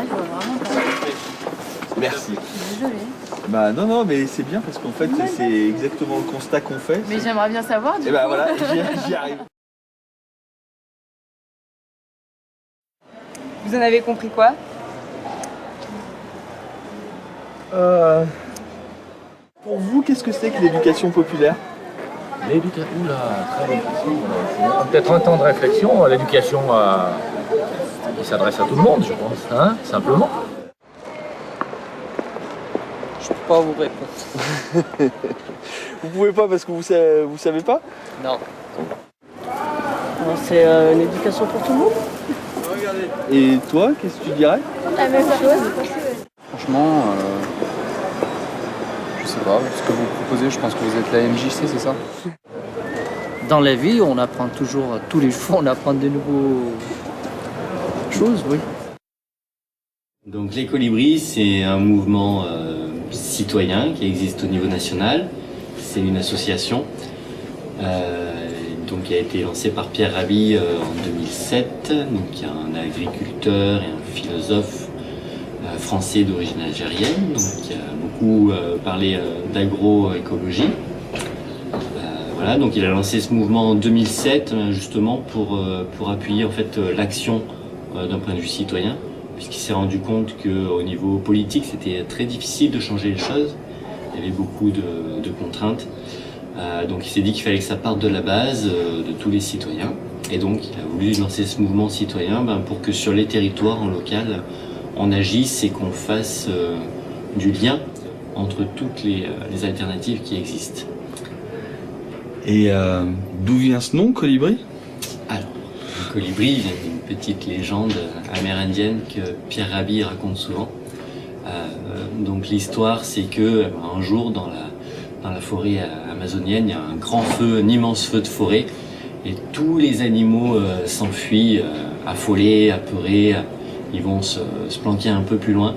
je vois vraiment pas. Merci. Je suis désolée. Bah non, mais c'est bien parce qu'en fait, c'est exactement le constat qu'on fait. Mais j'aimerais bien savoir du Et coup. bah voilà, j'y arrive. Vous en avez compris quoi? Pour vous, qu'est-ce que c'est que l'éducation populaire? L'éducation, oula, très bonne question. Peut-être un temps de réflexion. L'éducation qui s'adresse à tout le monde, je pense, hein, simplement. Je peux pas vous répondre. Vous pouvez pas parce que vous savez pas? Non. C'est une éducation pour tout le monde. Et toi, qu'est-ce que tu dirais? La même chose. Franchement, je sais pas, ce que vous proposez, je pense que vous êtes la MJC, c'est ça? Dans la vie, on apprend toujours, tous les jours, on apprend de nouvelles choses, oui. Donc les Colibris, c'est un mouvement citoyen qui existe au niveau national. C'est une association donc qui a été lancée par Pierre Rabhi en 2007. Donc il y a un agriculteur et un philosophe français d'origine algérienne, donc qui a beaucoup parlé d'agroécologie. Voilà, donc il a lancé ce mouvement en 2007 justement pour appuyer en fait l'action d'un point de vue citoyen, puisqu'il s'est rendu compte qu'au niveau politique c'était très difficile de changer les choses, il y avait beaucoup de contraintes, donc il s'est dit qu'il fallait que ça parte de la base de tous les citoyens, et donc il a voulu lancer ce mouvement citoyen pour que sur les territoires en local on agisse et qu'on fasse du lien entre toutes les alternatives qui existent. Et d'où vient ce nom, Colibri? Alors, le colibri vient d'une petite légende amérindienne que Pierre Rabhi raconte souvent. Donc l'histoire, c'est que un jour, dans la forêt amazonienne, il y a un grand feu, un immense feu de forêt, et tous les animaux s'enfuient, affolés, apeurés, ils vont se planquer un peu plus loin.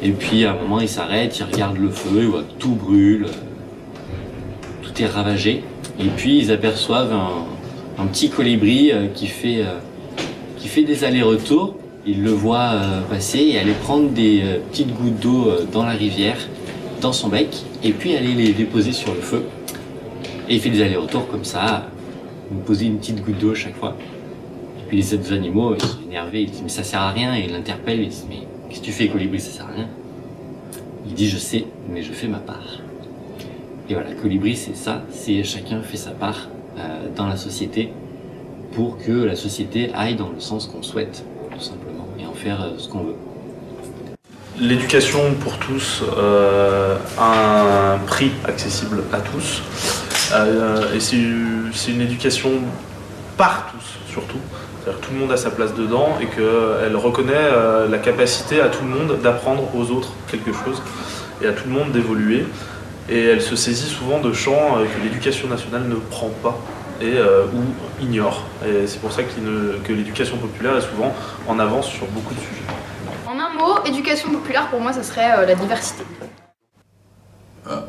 Et puis à un moment, ils s'arrêtent, ils regardent le feu, ils voient que tout brûle, tout est ravagé. Et puis ils aperçoivent un petit colibri qui fait des allers-retours. Ils le voient passer et aller prendre des petites gouttes d'eau dans la rivière, dans son bec, et puis aller les déposer sur le feu. Et il fait des allers-retours comme ça, poser une petite goutte d'eau chaque fois. Et puis les autres animaux, ils sont énervés, ils disent mais ça sert à rien, et ils l'interpellent, ils disent mais qu'est-ce que tu fais, colibri, ça sert à rien. Il dit je sais, mais je fais ma part. Et voilà, colibri c'est ça, c'est chacun fait sa part dans la société pour que la société aille dans le sens qu'on souhaite, tout simplement, et en faire ce qu'on veut. L'éducation pour tous a un prix accessible à tous, et c'est une éducation par tous surtout, c'est-à-dire que tout le monde a sa place dedans et qu'elle reconnaît la capacité à tout le monde d'apprendre aux autres quelque chose et à tout le monde d'évoluer, et elle se saisit souvent de champs que l'éducation nationale ne prend pas et ou ignore, et c'est pour ça que l'éducation populaire est souvent en avance sur beaucoup de sujets. En un mot, éducation populaire, pour moi, ce serait la diversité.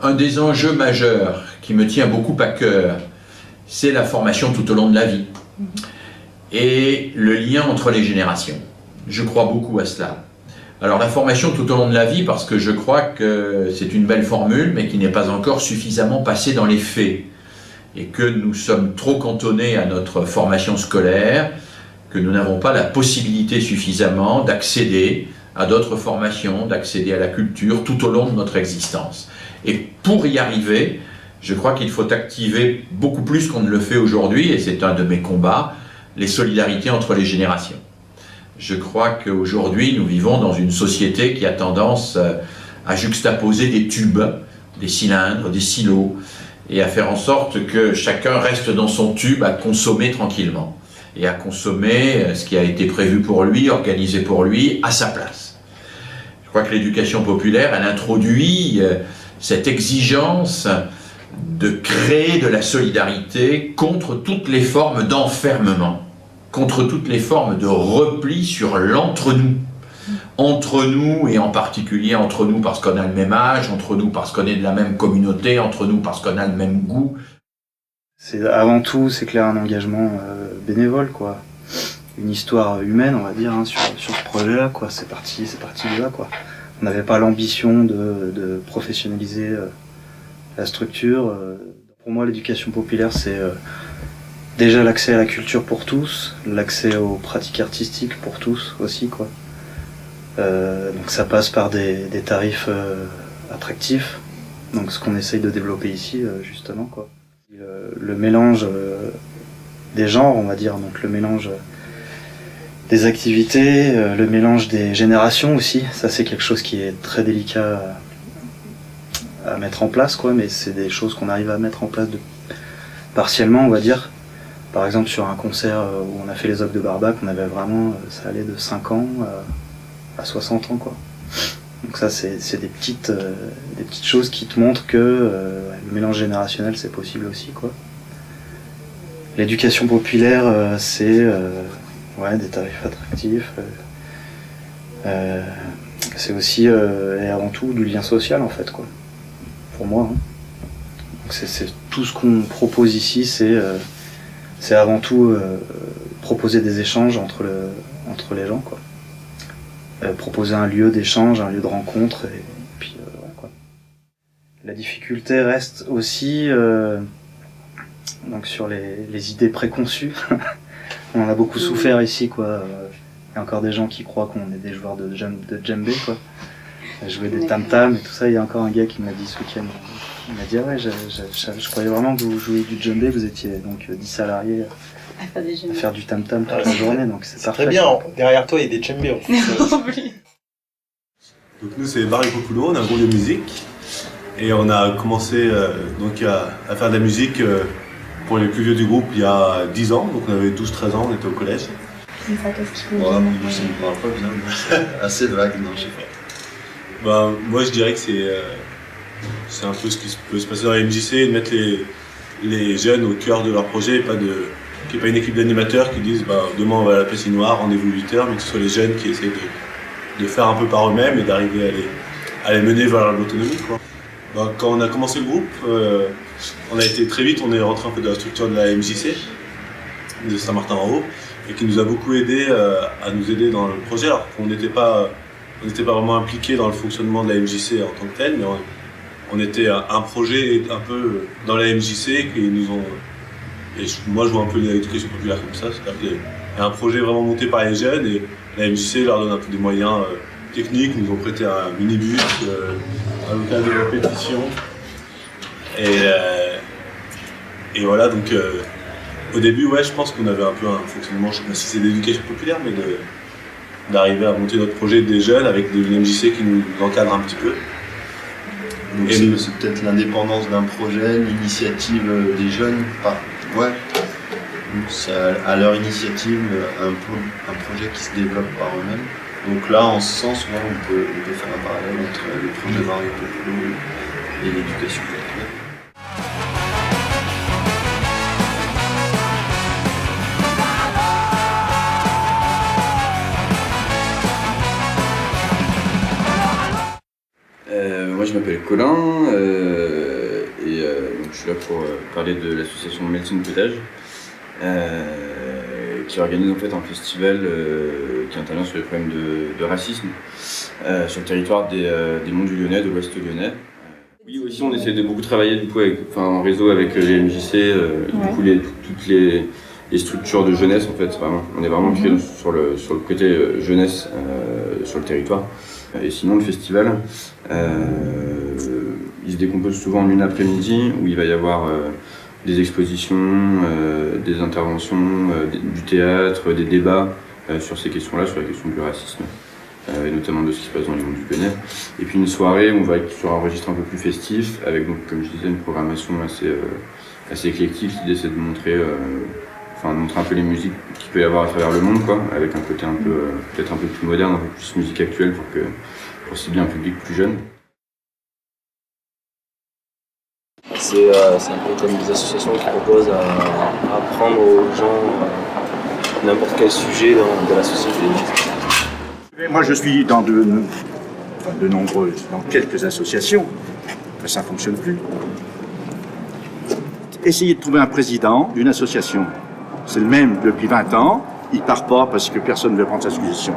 Un des enjeux majeurs qui me tient beaucoup à cœur, c'est la formation tout au long de la vie et le lien entre les générations. Je crois beaucoup à cela. Alors la formation tout au long de la vie, parce que je crois que c'est une belle formule, mais qui n'est pas encore suffisamment passée dans les faits, et que nous sommes trop cantonnés à notre formation scolaire, que nous n'avons pas la possibilité suffisamment d'accéder à d'autres formations, d'accéder à la culture tout au long de notre existence. Et pour y arriver, je crois qu'il faut activer beaucoup plus qu'on ne le fait aujourd'hui, et c'est un de mes combats, les solidarités entre les générations. Je crois qu'aujourd'hui, nous vivons dans une société qui a tendance à juxtaposer des tubes, des cylindres, des silos, et à faire en sorte que chacun reste dans son tube à consommer tranquillement, et à consommer ce qui a été prévu pour lui, organisé pour lui, à sa place. Je crois que l'éducation populaire, elle introduit cette exigence de créer de la solidarité contre toutes les formes d'enfermement, contre toutes les formes de repli sur l'entre-nous. Entre nous, et en particulier entre nous parce qu'on a le même âge, entre nous parce qu'on est de la même communauté, entre nous parce qu'on a le même goût. C'est avant tout, c'est clair, un engagement bénévole, quoi. une histoire humaine, on va dire, hein, sur ce projet-là, quoi. C'est parti de là, quoi. On n'avait pas l'ambition de professionnaliser la structure. Pour moi, l'éducation populaire, c'est déjà l'accès à la culture pour tous, l'accès aux pratiques artistiques pour tous aussi, quoi. Donc ça passe par des tarifs attractifs, donc ce qu'on essaye de développer ici, justement, quoi. Le mélange des genres, on va dire, donc le mélange des activités, le mélange des générations aussi, ça c'est quelque chose qui est très délicat à mettre en place, quoi, mais c'est des choses qu'on arrive à mettre en place partiellement, on va dire. Par exemple, sur un concert où on a fait les Ogres de Barbac, on avait vraiment, ça allait de 5 ans à 60 ans, quoi. Donc ça, c'est des petites choses qui te montrent que le mélange générationnel, c'est possible aussi, quoi. L'éducation populaire, c'est des tarifs attractifs. C'est aussi et avant tout du lien social, en fait, quoi. Pour moi, hein. Donc c'est tout ce qu'on propose ici, c'est avant tout proposer des échanges entre les gens, quoi. Proposer un lieu d'échange, un lieu de rencontre, et puis voilà, quoi. La difficulté reste aussi donc sur les idées préconçues. On en a beaucoup souffert ici, quoi. Il y a encore des gens qui croient qu'on est des joueurs de djembé, quoi. Jouer des tam-tams et tout ça. Il y a encore un gars qui m'a dit ce week-end, il m'a dit ah ouais, je croyais vraiment que vous jouiez du djembé, vous étiez donc 10 salariés à faire du tam-tam toute la journée, donc c'est parfait. Très bien, derrière toi il y a des djembés en fait. Donc nous c'est Barry Populo, on a un groupe de musique et on a commencé donc à faire de la musique pour les plus vieux du groupe il y a 10 ans, donc on avait 12-13 ans, on était au collège. Voilà, ça me parle pas bien, assez vague, non, je sais pas. Ben, moi je dirais que c'est un peu ce qui peut se passer dans la MJC, de mettre les jeunes au cœur de leur projet, qu'il n'y ait pas une équipe d'animateurs qui disent bah, demain on va à la patinoire, rendez-vous 8h, mais que ce soit les jeunes qui essayent de faire un peu par eux-mêmes et d'arriver à les mener vers l'autonomie, quoi. Ben, quand on a commencé le groupe, on a été très vite, on est rentré un peu dans la structure de la MJC, de Saint-Martin-en-Haut, et qui nous a beaucoup aidé à nous aider dans le projet, alors qu'on n'était pas vraiment impliqués dans le fonctionnement de la MJC en tant que tel, mais on était un projet un peu dans la MJC qui nous ont... Et moi je vois un peu l'éducation populaire comme ça, c'est-à-dire qu'il y a un projet vraiment monté par les jeunes et la MJC leur donne un peu des moyens techniques, ils nous ont prêté un minibus, un local de répétition. Et voilà, donc au début, ouais, je pense qu'on avait un peu un fonctionnement, je ne sais pas si c'est d'éducation populaire, mais d'arriver à monter notre projet des jeunes avec des MJC qui nous encadrent un petit peu. Donc c'est peut-être l'indépendance d'un projet, l'initiative des jeunes, c'est à leur initiative un projet qui se développe par eux-mêmes. Donc là, en ce sens, on peut faire un parallèle entre le projet Barry Populo et l'éducation populaire. Moi je m'appelle Colin donc je suis là pour parler de l'association Médecine Potage qui organise en fait un festival qui intervient sur les problèmes de racisme sur le territoire des Monts du Lyonnais, de l'Ouest lyonnais. Oui, aussi on essaie de beaucoup travailler du coup en réseau avec les MJC, du coup toutes les structures de jeunesse en fait, vraiment. On est vraiment créé sur le côté jeunesse sur le territoire. Et sinon, le festival, il se décompose souvent en une après-midi où il va y avoir des expositions, des interventions, du théâtre, des débats sur ces questions-là, sur la question du racisme, et notamment de ce qui se passe dans les monts du Lyonnais. Et puis une soirée où on va être sur un registre un peu plus festif, avec, donc, comme je disais, une programmation assez éclectique qui essaie de montrer un peu les musiques qu'il peut y avoir à travers le monde, quoi, avec un côté un peu, peut-être un peu plus moderne, un peu plus musique actuelle pour cibler un public plus jeune. C'est un peu comme des associations qui proposent à apprendre aux gens n'importe quel sujet de la société. Moi je suis dans quelques associations, mais ça ne fonctionne plus. Essayez de trouver un président d'une association. C'est le même depuis 20 ans, il part pas parce que personne ne veut prendre sa suggestion.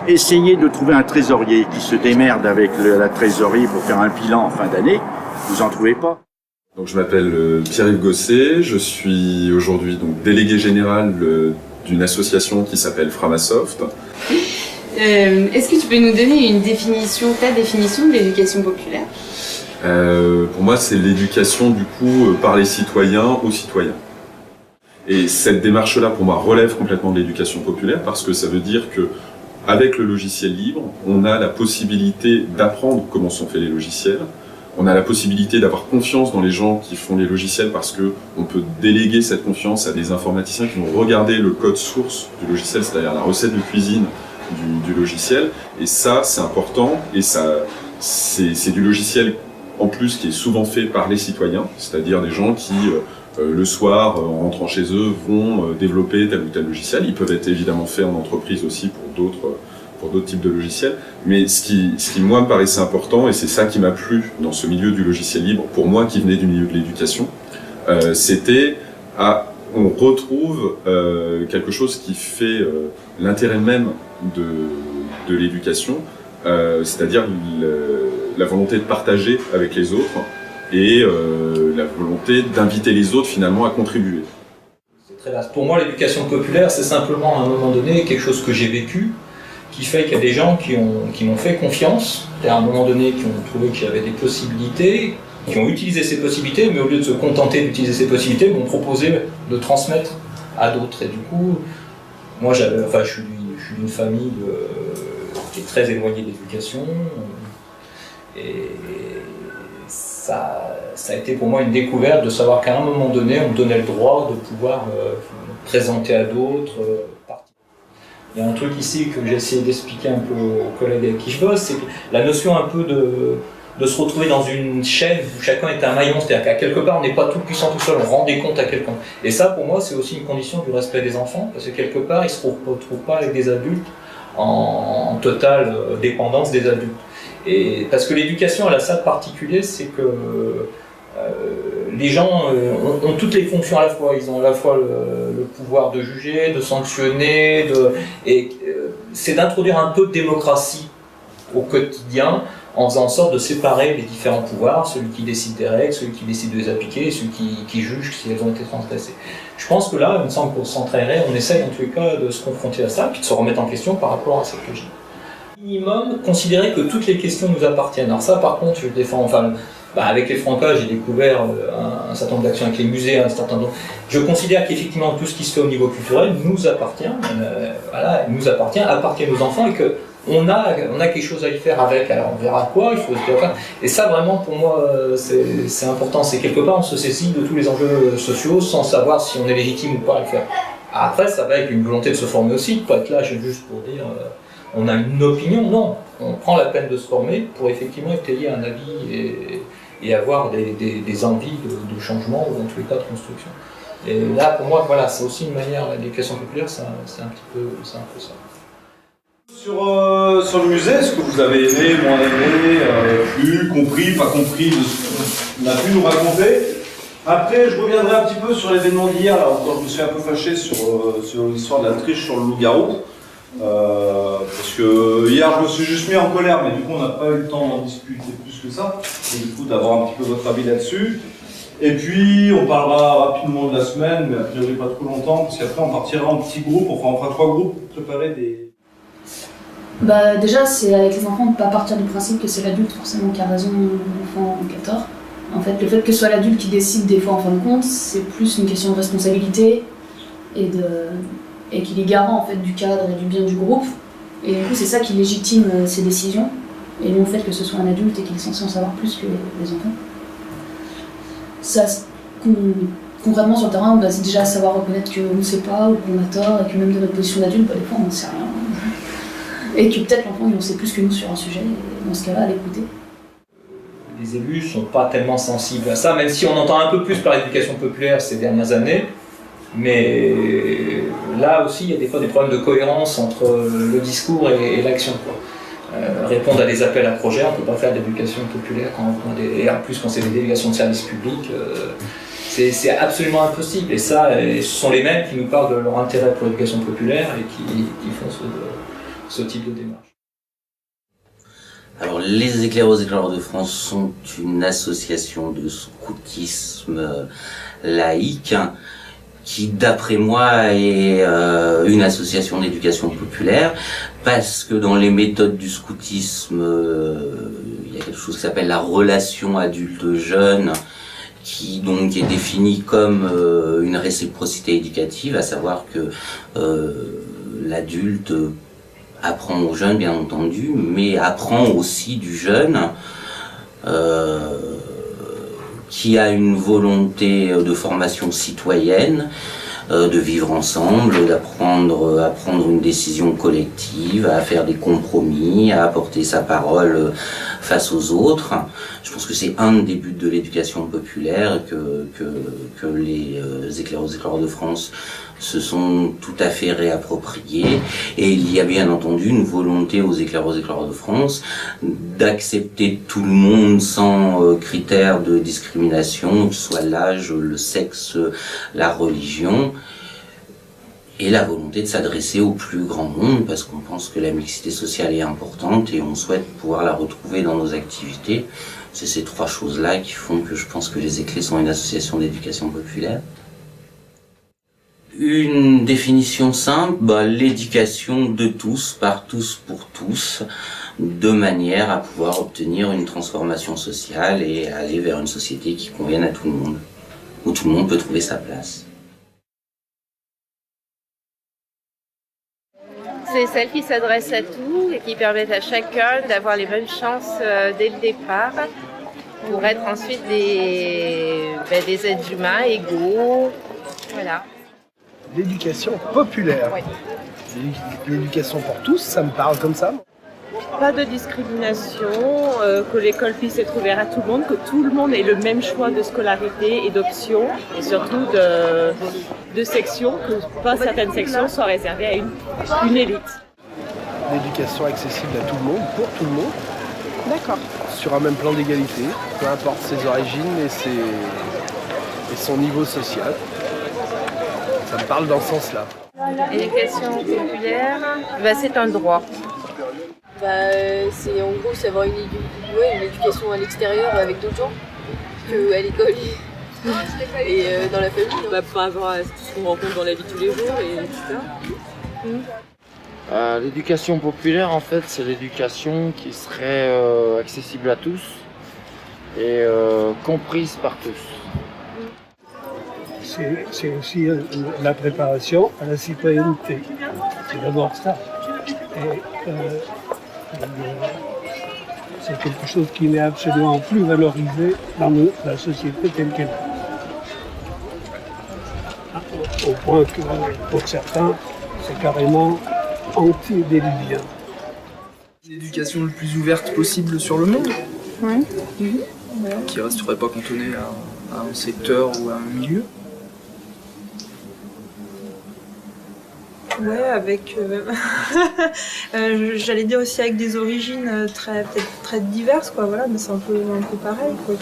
Essayez de trouver un trésorier qui se démerde avec la trésorerie pour faire un bilan en fin d'année, vous en trouvez pas. Donc je m'appelle Pierre-Yves Gosset, je suis aujourd'hui donc délégué général d'une association qui s'appelle Framasoft. Est-ce que tu peux nous donner ta définition de l'éducation populaire? Pour moi, c'est l'éducation du coup par les citoyens aux citoyens. Et cette démarche-là, pour moi, relève complètement de l'éducation populaire parce que ça veut dire que avec le logiciel libre, on a la possibilité d'apprendre comment sont faits les logiciels. On a la possibilité d'avoir confiance dans les gens qui font les logiciels parce qu'on peut déléguer cette confiance à des informaticiens qui vont regarder le code source du logiciel, c'est-à-dire la recette de cuisine du logiciel. Et ça, c'est important. Et c'est du logiciel en plus qui est souvent fait par les citoyens, c'est-à-dire des gens qui, le soir, en rentrant chez eux, vont développer tel ou tel logiciel. Ils peuvent être évidemment faits en entreprise aussi pour d'autres types de logiciels. Mais ce qui moi me paraissait important, et c'est ça qui m'a plu dans ce milieu du logiciel libre, pour moi qui venais du milieu de l'éducation, c'était on retrouve quelque chose qui fait l'intérêt même de l'éducation, c'est-à-dire la volonté de partager avec les autres et la volonté d'inviter les autres finalement à contribuer. C'est très vaste. Pour moi, l'éducation populaire, c'est simplement à un moment donné quelque chose que j'ai vécu, qui fait qu'il y a des gens qui m'ont fait confiance, et à un moment donné qui ont trouvé qu'il y avait des possibilités, qui ont utilisé ces possibilités, mais au lieu de se contenter d'utiliser ces possibilités, m'ont proposé de transmettre à d'autres. Et du coup, moi je suis d'une famille qui est très éloignée de l'éducation, et ça a été pour moi une découverte de savoir qu'à un moment donné, on me donnait le droit de pouvoir présenter à d'autres. Il y a un truc ici que j'ai essayé d'expliquer un peu aux collègues avec qui je bosse, c'est la notion un peu de se retrouver dans une chaîne où chacun est un maillon, c'est-à-dire qu'à quelque part on n'est pas tout puissant tout seul, on rend des comptes à quelqu'un. Et ça pour moi c'est aussi une condition du respect des enfants, parce que quelque part ils ne se retrouvent pas avec des adultes en totale dépendance des adultes. Et parce que l'éducation elle a ça de particulier, c'est que les gens ont toutes les fonctions à la fois. Ils ont à la fois le pouvoir de juger, de sanctionner, c'est d'introduire un peu de démocratie au quotidien en faisant en sorte de séparer les différents pouvoirs, celui qui décide des règles, celui qui décide de les appliquer et celui qui juge si elles ont été transgressées. Je pense que là, il me semble qu'on s'entraînerait, on essaye en tous les cas de se confronter à ça, puis de se remettre en question par rapport à cette logique. Minimum, considérer que toutes les questions nous appartiennent. Alors ça, par contre, je défends, avec les Francas, j'ai découvert un certain nombre d'actions avec les musées, un certain nombre. Je considère qu'effectivement tout ce qui se fait au niveau culturel nous appartient, appartient aux enfants et qu'on a quelque chose à y faire avec. Alors on verra quoi, il faut se dire. Et ça vraiment pour moi c'est important, c'est quelque part on se saisit de tous les enjeux sociaux sans savoir si on est légitime ou pas à le faire. Après ça va avec une volonté de se former aussi, de pas être là juste pour dire on a une opinion, non. On prend la peine de se former pour effectivement étayer un avis et avoir des envies de changement ou en tous les cas de construction. Et là, pour moi, voilà, c'est aussi une manière, l'éducation populaire, c'est un peu ça. Sur le musée, est-ce que vous avez aimé, moins aimé, plu, compris, pas compris de ce qu'on a pu nous raconter? Après, je reviendrai un petit peu sur l'événement d'hier, alors quand je me suis un peu fâché sur l'histoire de la triche sur le loup-garou. Parce que hier je me suis juste mis en colère, mais du coup on n'a pas eu le temps d'en discuter plus que ça, et du coup d'avoir un petit peu votre avis là-dessus. Et puis on parlera rapidement de la semaine, mais a priori pas trop longtemps, parce qu'après on partira en petits groupes, enfin on fera 3 groupes pour préparer des... Déjà c'est avec les enfants de ne pas partir du principe que c'est l'adulte forcément qui a raison, l'enfant qui a tort. En fait le fait que ce soit l'adulte qui décide des fois en fin de compte, c'est plus une question de responsabilité et qu'il est garant en fait du cadre et du bien du groupe, et du coup c'est ça qui légitime ses décisions, et non le fait que ce soit un adulte et qu'il est censé en savoir plus que les enfants. Ça, concrètement sur le terrain, c'est déjà savoir reconnaître qu'on ne sait pas ou qu'on a tort, et que même de notre position d'adulte, des fois on ne sait rien, et que peut-être l'enfant il en sait plus que nous sur un sujet, et dans ce cas-là à l'écouter. Les élus ne sont pas tellement sensibles à ça, même si on entend un peu plus par l'éducation populaire ces dernières années. Mais là aussi, il y a des fois des problèmes de cohérence entre le discours et l'action. Répondre à des appels à projets, on ne peut pas faire d'éducation populaire et en plus quand c'est des délégations de services publics, C'est absolument impossible. Et ça, ce sont les mêmes qui nous parlent de leur intérêt pour l'éducation populaire et qui font ce type de démarche. Alors, les Éclaireurs de France sont une association de scoutisme laïque qui, d'après moi, est une association d'éducation populaire, parce que dans les méthodes du scoutisme, il y a quelque chose qui s'appelle la relation adulte-jeune, qui donc est définie comme une réciprocité éducative, à savoir que l'adulte apprend au jeune, bien entendu, mais apprend aussi du jeune qui a une volonté de formation citoyenne, de vivre ensemble, d'apprendre à prendre une décision collective, à faire des compromis, à apporter sa parole face aux autres. Je pense que c'est un des buts de l'éducation populaire que les Éclaireurs de France se sont tout à fait réappropriés, et il y a bien entendu une volonté aux Éclaireurs de France d'accepter tout le monde sans critères de discrimination, que ce soit l'âge, le sexe, la religion, et la volonté de s'adresser au plus grand monde, parce qu'on pense que la mixité sociale est importante et on souhaite pouvoir la retrouver dans nos activités. C'est ces trois choses-là qui font que je pense que les Éclés sont une association d'éducation populaire. Une définition simple, l'éducation de tous, par tous, pour tous, de manière à pouvoir obtenir une transformation sociale et aller vers une société qui convienne à tout le monde, où tout le monde peut trouver sa place. C'est celle qui s'adresse à tous et qui permet à chacun d'avoir les mêmes chances dès le départ pour être ensuite des êtres humains égaux. Voilà. L'éducation populaire. Oui. L'éducation pour tous, ça me parle comme ça. Pas de discrimination, que l'école puisse être ouverte à tout le monde, que tout le monde ait le même choix de scolarité et d'options, et surtout de sections, que pas certaines sections soient réservées à une élite. L'éducation accessible à tout le monde, pour tout le monde. D'accord. Sur un même plan d'égalité, peu importe ses origines et son niveau social. Ça me parle dans ce sens-là. L'éducation populaire, c'est un droit. C'est en gros c'est avoir une éducation à l'extérieur avec d'autres gens qu'à l'école et dans la famille. Par rapport à ce qu'on rencontre dans la vie de tous les jours, etc. L'éducation populaire, en fait, c'est l'éducation qui serait accessible à tous et comprise par tous. C'est aussi la préparation à la citoyenneté. C'est d'abord ça. Et c'est quelque chose qui n'est absolument plus valorisé dans la société telle qu'elle est. Au point que, pour certains, c'est carrément anti-délibien. L'éducation le plus ouverte possible sur le monde. Oui. Qui ne resterait pas cantonnée à un secteur ou à un milieu. Ouais, avec, j'allais dire aussi avec des origines peut-être très diverses, quoi, voilà, mais c'est un peu pareil, quoi,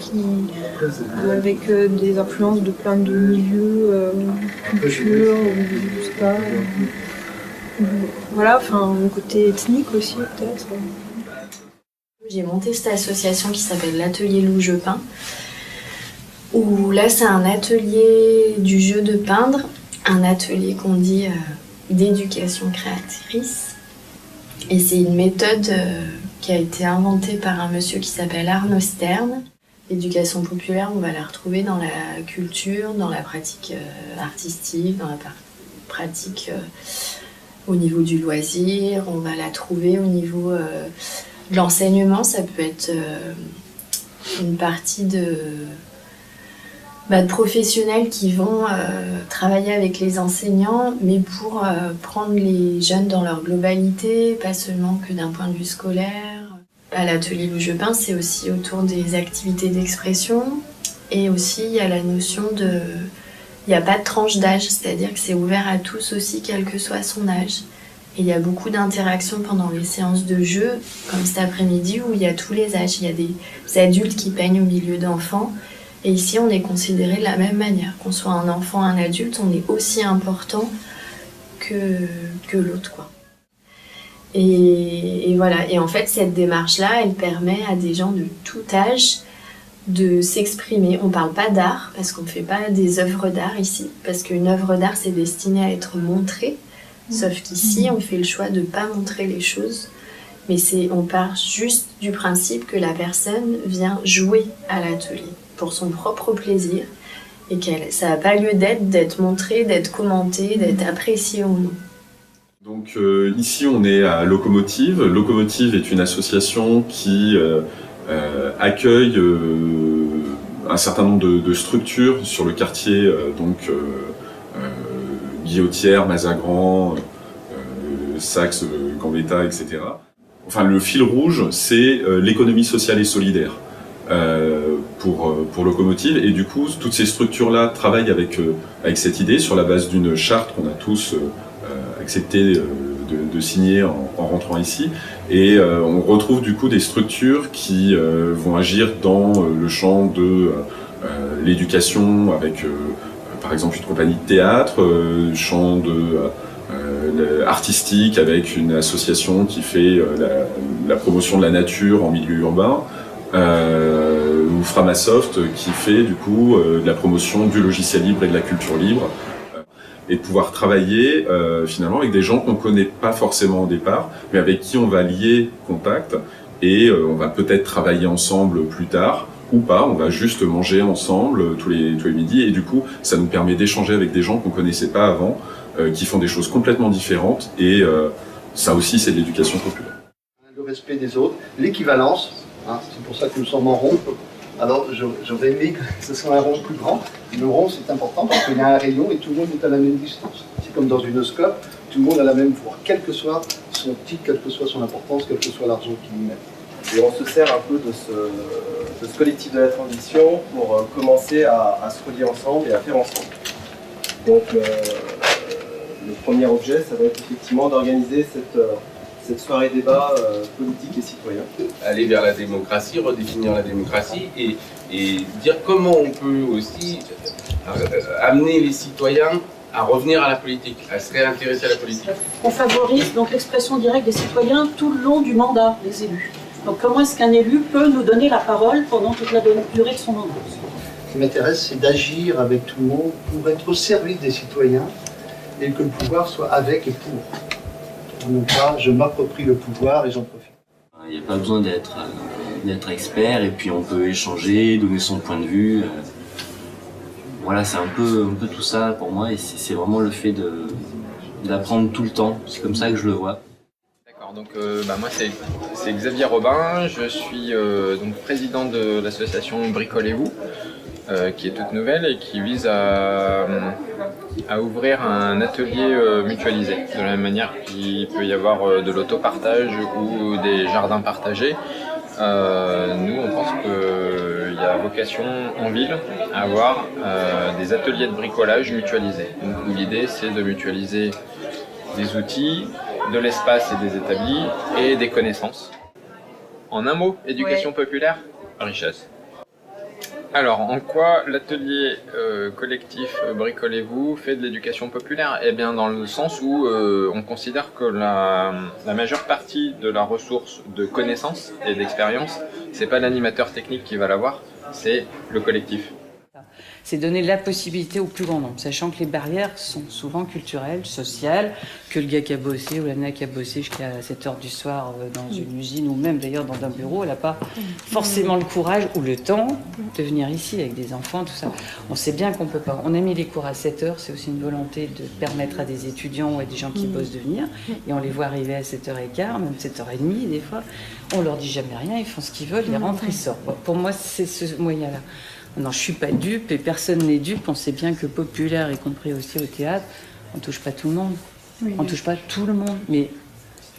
avec des influences de plein de milieux, cultures, je sais pas, voilà, enfin, un côté ethnique aussi, peut-être. J'ai monté cette association qui s'appelle l'Atelier Lou Je Peins, où là, c'est un atelier du jeu de peindre, un atelier qu'on dit d'éducation créatrice, et c'est une méthode qui a été inventée par un monsieur qui s'appelle Arnaud Stern. L'éducation populaire, on va la retrouver dans la culture, dans la pratique artistique, dans la pratique au niveau du loisir, on va la trouver au niveau de l'enseignement. Ça peut être une partie de professionnels qui vont travailler avec les enseignants, mais pour prendre les jeunes dans leur globalité, pas seulement que d'un point de vue scolaire. À l'atelier Lou Je Peins, c'est aussi autour des activités d'expression, et aussi il y a la notion de... Il n'y a pas de tranche d'âge, c'est-à-dire que c'est ouvert à tous aussi, quel que soit son âge. Et il y a beaucoup d'interactions pendant les séances de jeu, comme cet après-midi, où il y a tous les âges. Il y a des adultes qui peignent au milieu d'enfants, Et ici, on est considéré de la même manière. Qu'on soit un enfant, un adulte, on est aussi important que l'autre, quoi. Et voilà. Et en fait, cette démarche-là, elle permet à des gens de tout âge de s'exprimer. On parle pas d'art, parce qu'on ne fait pas des œuvres d'art ici. Parce qu'une œuvre d'art, c'est destiné à être montrée. Sauf qu'ici, on fait le choix de ne pas montrer les choses. Mais on part juste du principe que la personne vient jouer à l'atelier pour son propre plaisir et ça n'a pas lieu d'être montré, d'être commenté, d'être apprécié ou non. Donc ici on est à Locomotive. Locomotive est une association qui accueille un certain nombre de structures sur le quartier, Guillotière, Mazagran, Saxe, Gambetta, etc. Enfin, le fil rouge, c'est l'économie sociale et solidaire pour Locomotive. Et du coup, toutes ces structures-là travaillent avec cette idée sur la base d'une charte qu'on a tous accepté de signer en rentrant ici. Et on retrouve du coup des structures qui vont agir dans le champ de l'éducation avec, par exemple, une compagnie de théâtre, champ artistique avec une association qui fait la promotion de la nature en milieu urbain, ou Framasoft qui fait du coup de la promotion du logiciel libre et de la culture libre, et de pouvoir travailler finalement avec des gens qu'on ne connaît pas forcément au départ, mais avec qui on va lier contact et on va peut-être travailler ensemble plus tard ou pas, on va juste manger ensemble tous les midis, et du coup ça nous permet d'échanger avec des gens qu'on ne connaissait pas avant, qui font des choses complètement différentes, et ça aussi c'est de l'éducation populaire. Le respect des autres, l'équivalence, hein, c'est pour ça que nous sommes en rond. Alors j'aurais aimé que ce soit un rond plus grand. Le rond c'est important parce qu'il y a un rayon et tout le monde est à la même distance. C'est comme dans une scope, tout le monde a la même voie, quel que soit son titre, quelle que soit son importance, quel que soit l'argent qu'il y met. Et on se sert un peu de ce collectif de la transition pour commencer à se relier ensemble et à faire ensemble. Donc le premier objet, ça va être effectivement d'organiser cette soirée débat politique et citoyen. Aller vers la démocratie, redéfinir la démocratie et dire comment on peut aussi amener les citoyens à revenir à la politique, à se réintéresser à la politique. On favorise donc l'expression directe des citoyens tout le long du mandat des élus. Donc comment est-ce qu'un élu peut nous donner la parole pendant toute la durée de son mandat? Ce qui m'intéresse, c'est d'agir avec tout le monde pour être au service des citoyens et que le pouvoir soit avec et pour. Non pas, je m'approprie le pouvoir et j'en profite. Il n'y a pas besoin d'être expert, et puis on peut échanger, donner son point de vue. Voilà, c'est un peu tout ça pour moi, et c'est vraiment le fait d'apprendre tout le temps. C'est comme ça que je le vois. D'accord, donc moi c'est Xavier Robin, je suis donc président de l'association Bricolez-vous, qui est toute nouvelle et qui vise à ouvrir un atelier mutualisé. De la même manière qu'il peut y avoir de l'autopartage ou des jardins partagés, nous on pense qu'il y a vocation en ville à avoir des ateliers de bricolage mutualisés. Donc l'idée c'est de mutualiser des outils, de l'espace et des établis et des connaissances. En un mot, éducation populaire, richesse. Alors, en quoi l'atelier collectif Bricolez-vous fait de l'éducation populaire? Eh bien, dans le sens où on considère que la majeure partie de la ressource de connaissances et d'expérience, c'est pas l'animateur technique qui va l'avoir, c'est le collectif. C'est donner la possibilité au plus grand nombre, sachant que les barrières sont souvent culturelles, sociales, que le gars qui a bossé ou la nana qui a bossé jusqu'à 7h du soir dans une usine ou même d'ailleurs dans un bureau, elle n'a pas forcément le courage ou le temps de venir ici avec des enfants, tout ça. On sait bien qu'on peut pas. On a mis les cours à 7h, c'est aussi une volonté de permettre à des étudiants ou à des gens qui bossent de venir, et on les voit arriver à 7h15, même 7h30 des fois. On leur dit jamais rien, ils font ce qu'ils veulent, ils rentrent, ils sortent. Bon, pour moi, c'est ce moyen-là. Non, je suis pas dupe et personne n'est dupe. On sait bien que populaire, y compris aussi au théâtre, on touche pas tout le monde. Oui. On touche pas tout le monde, mais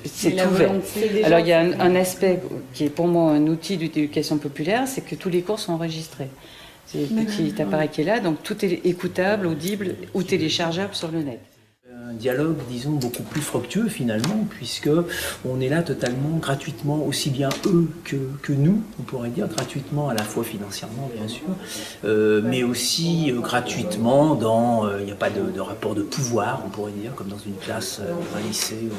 c'est ouvert. Alors il y a un aspect qui est pour moi un outil d'éducation populaire, c'est que tous les cours sont enregistrés. C'est le petit appareil qui est là, donc tout est écoutable, audible ou téléchargeable sur le net. un dialogue, disons, beaucoup plus fructueux finalement, puisque on est là totalement gratuitement, aussi bien eux que nous, on pourrait dire, gratuitement à la fois financièrement bien sûr, mais aussi gratuitement dans, il n'y a pas de rapport de pouvoir, on pourrait dire, comme dans une classe au lycée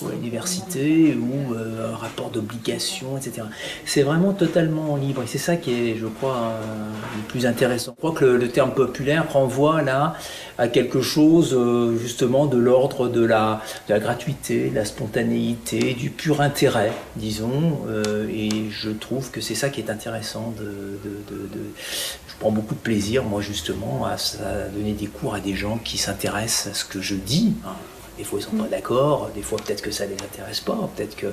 ou à l'université, ou un rapport d'obligation, etc. C'est vraiment totalement libre, et c'est ça qui est, je crois, le plus intéressant. Je crois que le terme populaire renvoie là à quelque chose justement de l'ordre de la gratuité, de la spontanéité, du pur intérêt, disons, et je trouve que c'est ça qui est intéressant. Je prends beaucoup de plaisir, moi justement, à donner des cours à des gens qui s'intéressent à ce que je dis. Des fois, ils ne sont pas d'accord, des fois, peut-être que ça ne les intéresse pas, peut-être que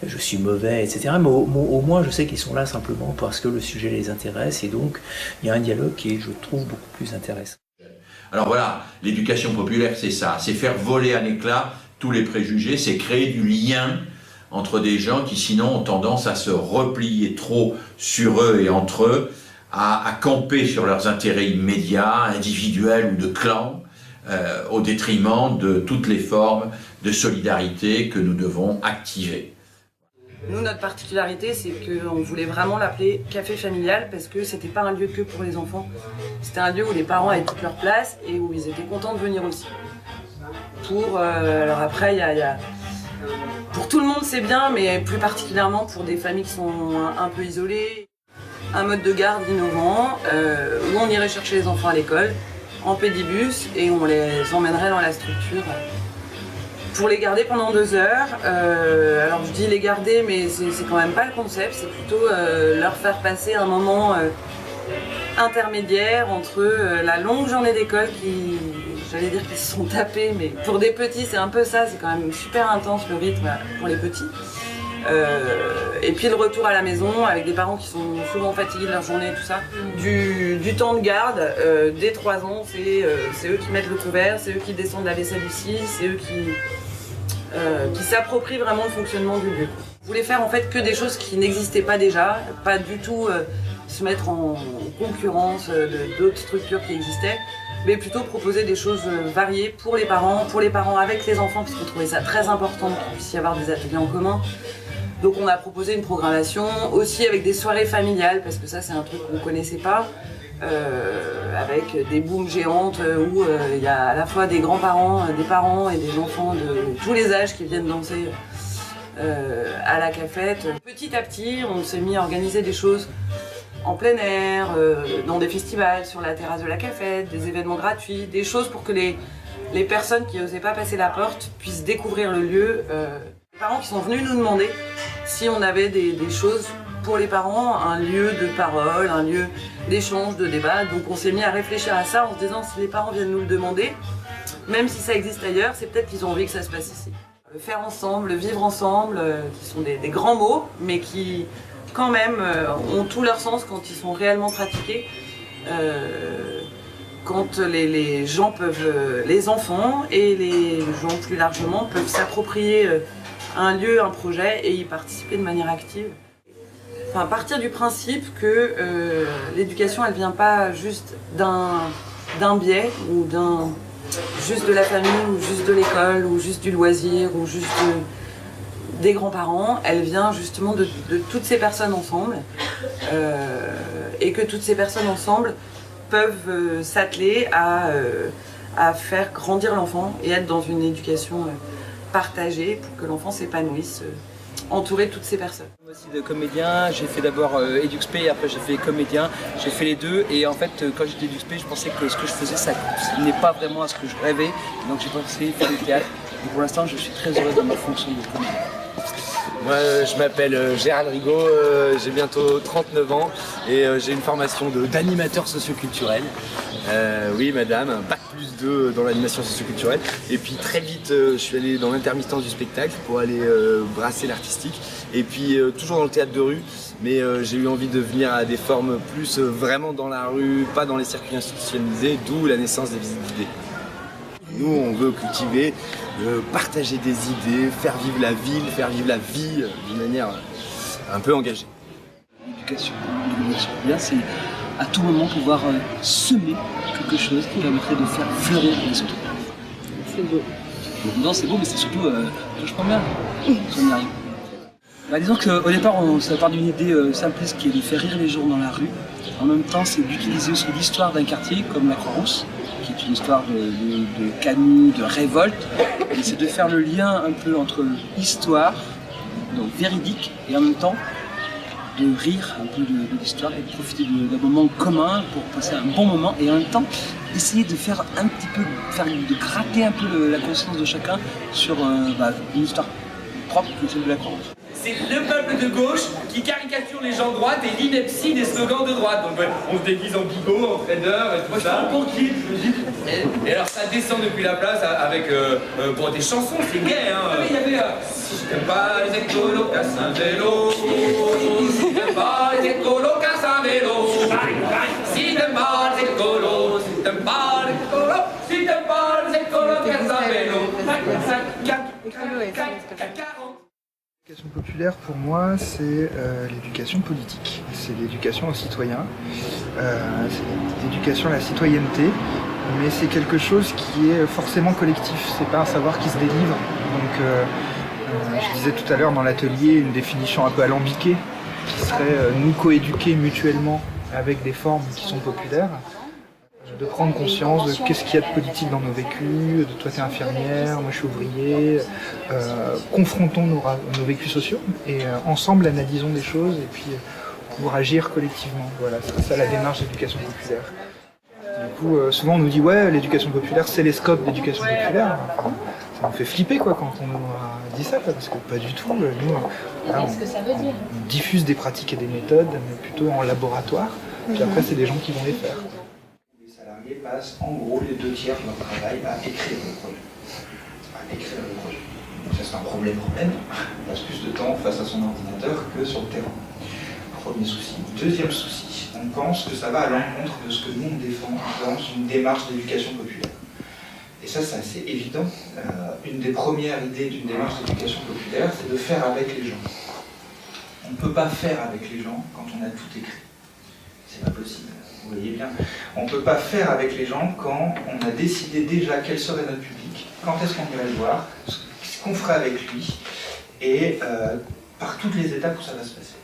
je suis mauvais, etc. Mais au moins, je sais qu'ils sont là simplement parce que le sujet les intéresse, et donc, il y a un dialogue qui est, je trouve, beaucoup plus intéressant. Alors voilà, l'éducation populaire, c'est ça, c'est faire voler en éclats tous les préjugés, c'est créer du lien entre des gens qui, sinon, ont tendance à se replier trop sur eux et entre eux, à camper sur leurs intérêts immédiats, individuels ou de clan, au détriment de toutes les formes de solidarité que nous devons activer. Nous, notre particularité, c'est qu'on voulait vraiment l'appeler café familial parce que c'était pas un lieu que pour les enfants. C'était un lieu où les parents avaient toute leur place et où ils étaient contents de venir aussi. Alors après, pour tout le monde, c'est bien, mais plus particulièrement pour des familles qui sont un peu isolées. Un mode de garde innovant où on irait chercher les enfants à l'école en pédibus et on les emmènerait dans la structure pour les garder pendant 2 heures. Alors je dis les garder, mais c'est quand même pas le concept, c'est plutôt leur faire passer un moment intermédiaire entre la longue journée d'école j'allais dire qu'ils se sont tapés, mais pour des petits c'est un peu ça, c'est quand même super intense le rythme pour les petits. Et puis le retour à la maison avec des parents qui sont souvent fatigués de leur journée et tout ça. Du temps de garde, dès 3 ans, c'est eux qui mettent le couvert, c'est eux qui descendent la vaisselle ici, c'est eux qui s'approprient vraiment le fonctionnement du lieu. Je voulais faire en fait que des choses qui n'existaient pas déjà, pas du tout se mettre en concurrence d'autres structures qui existaient, mais plutôt proposer des choses variées pour les parents avec les enfants, parce qu'on trouvait ça très important qu'il puisse y avoir des ateliers en commun. Donc on a proposé une programmation aussi avec des soirées familiales, parce que ça c'est un truc qu'on ne connaissait pas, avec des booms géantes où il y a à la fois des grands-parents, des parents et des enfants de tous les âges qui viennent danser à la cafette. Petit à petit, on s'est mis à organiser des choses en plein air, dans des festivals, sur la terrasse de la cafette, des événements gratuits, des choses pour que les personnes qui n'osaient pas passer la porte puissent découvrir le lieu. Les parents qui sont venus nous demander si on avait des choses pour les parents, un lieu de parole, un lieu d'échange, de débat. Donc on s'est mis à réfléchir à ça en se disant si les parents viennent nous le demander, même si ça existe ailleurs, c'est peut-être qu'ils ont envie que ça se passe ici. Le faire ensemble, le vivre ensemble, qui sont des grands mots, mais qui quand même ont tout leur sens quand ils sont réellement pratiqués. Quand les gens peuvent, les enfants et les gens plus largement peuvent s'approprier un lieu, un projet et y participer de manière active. Enfin, partir du principe que l'éducation elle vient pas juste d'un biais ou juste de la famille ou juste de l'école ou juste du loisir ou juste des grands-parents, elle vient justement de toutes ces personnes ensemble et que toutes ces personnes ensemble peuvent s'atteler à faire grandir l'enfant et être dans une éducation partagée pour que l'enfant s'épanouisse, entouré de toutes ces personnes. Moi aussi de comédien, j'ai fait d'abord EduxP et après j'ai fait comédien, j'ai fait les deux et en fait quand j'étais EduxP je pensais que ce que je faisais ça n'est pas vraiment à ce que je rêvais, donc j'ai pensé faire du théâtre et pour l'instant je suis très heureux dans ma fonction de comédien. Moi je m'appelle Gérald Rigaud, j'ai bientôt 39 ans et j'ai une formation d'animateur socioculturel. Oui madame, un bac +2 dans l'animation socioculturelle. Et puis très vite je suis allé dans l'intermittence du spectacle pour aller brasser l'artistique. Et puis toujours dans le théâtre de rue, mais j'ai eu envie de venir à des formes plus vraiment dans la rue, pas dans les circuits institutionnalisés, d'où la naissance des visites d'idées. Nous, on veut cultiver, partager des idées, faire vivre la ville, faire vivre la vie d'une manière un peu engagée. L'éducation populaire, c'est à tout moment pouvoir semer quelque chose qui permettrait de faire fleurir les autres. c'est beau. Donc, non, c'est beau, mais c'est surtout vachement bien. Si on y arrive. Bah, disons qu'au départ, ça part d'une idée simpliste qui est de faire rire les gens dans la rue. En même temps, c'est d'utiliser aussi l'histoire d'un quartier comme la Croix-Rousse, qui est une histoire de Camus, de révolte. Et c'est de faire le lien un peu entre l'histoire, donc véridique, et en même temps de rire un peu de l'histoire et de profiter d'un moment commun pour passer un bon moment et en même temps essayer de faire un petit peu, de gratter un peu la conscience de chacun sur une histoire propre qui est celle de la Croix-Rousse. C'est le peuple de gauche qui caricature les gens de droite et l'ineptie des slogans de droite. Donc on se déguise en bigot, en trader et tout ça. Moi je suis et alors ça descend depuis la place avec pour des chansons, c'est gay hein. Il y avait si t'aimes pas les écolos, casse un vélo. Si t'aimes pas les écolos, casse un vélo. Si t'aimes pas les écolos, si t'aimes pas les écolos, si t'aimes pas les écolos, casse un vélo. L'éducation populaire, pour moi, c'est l'éducation politique, c'est l'éducation aux citoyens, c'est l'éducation à la citoyenneté, mais c'est quelque chose qui est forcément collectif, c'est pas un savoir qui se délivre. Donc, je disais tout à l'heure dans l'atelier une définition un peu alambiquée, qui serait nous coéduquer mutuellement avec des formes qui sont populaires. De prendre conscience de qu'est-ce qu'il y a de politique dans nos vécus, de toi t'es infirmière, moi je suis ouvrier, confrontons nos vécus sociaux et ensemble analysons des choses et puis pour agir collectivement. Voilà, c'est ça la démarche d'éducation populaire. Du coup, souvent on nous dit ouais, l'éducation populaire c'est les scopes d'éducation populaire. Ça nous fait flipper quoi quand on nous dit ça, parce que pas du tout. Nous, là, on diffuse des pratiques et des méthodes, mais plutôt en laboratoire, puis après c'est des gens qui vont les faire. Passe en gros les 2 tiers de leur travail à écrire le projet. Donc ça c'est un problème. On passe plus de temps face à son ordinateur que sur le terrain. Premier souci. Deuxième souci, on pense que ça va à l'encontre de ce que nous on défend dans une démarche d'éducation populaire. Et ça c'est assez évident. Une des premières idées d'une démarche d'éducation populaire, c'est de faire avec les gens. On ne peut pas faire avec les gens quand on a tout écrit. C'est pas possible. Vous voyez bien, on ne peut pas faire avec les gens quand on a décidé déjà quel serait notre public, quand est-ce qu'on irait le voir, ce qu'on ferait avec lui, et par toutes les étapes où ça va se passer.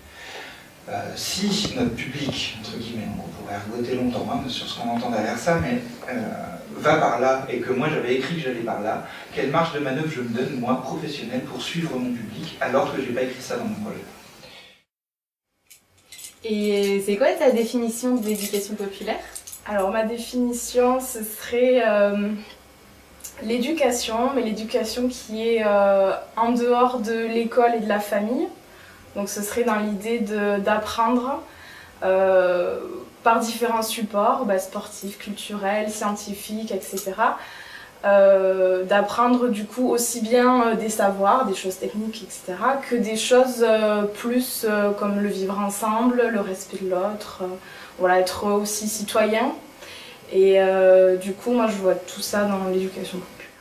Si notre public, entre guillemets, on pourrait argoter longtemps sur ce qu'on entend derrière ça, mais va par là, et que moi j'avais écrit que j'allais par là, quelle marge de manœuvre je me donne, moi, professionnel, pour suivre mon public, alors que je n'ai pas écrit ça dans mon projet. Et c'est quoi ta définition de l'éducation populaire? Alors ma définition, ce serait l'éducation, mais l'éducation qui est en dehors de l'école et de la famille. Donc ce serait dans l'idée d'apprendre par différents supports, sportifs, culturels, scientifiques, etc. D'apprendre du coup aussi bien des savoirs, des choses techniques, etc. que des choses plus comme le vivre ensemble, le respect de l'autre, voilà, être aussi citoyen. Et du coup, moi je vois tout ça dans l'éducation populaire.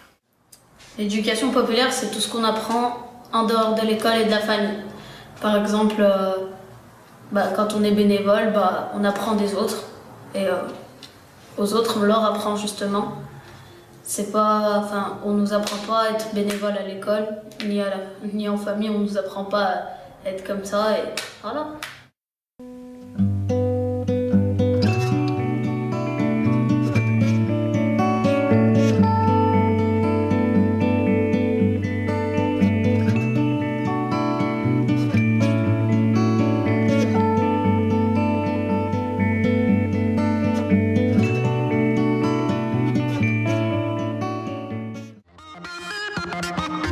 L'éducation populaire, c'est tout ce qu'on apprend en dehors de l'école et de la famille. Par exemple, quand on est bénévole, on apprend des autres. Et aux autres, on leur apprend justement. C'est pas, on nous apprend pas à être bénévole à l'école, ni en famille, on nous apprend pas à être comme ça, et voilà. Thank you.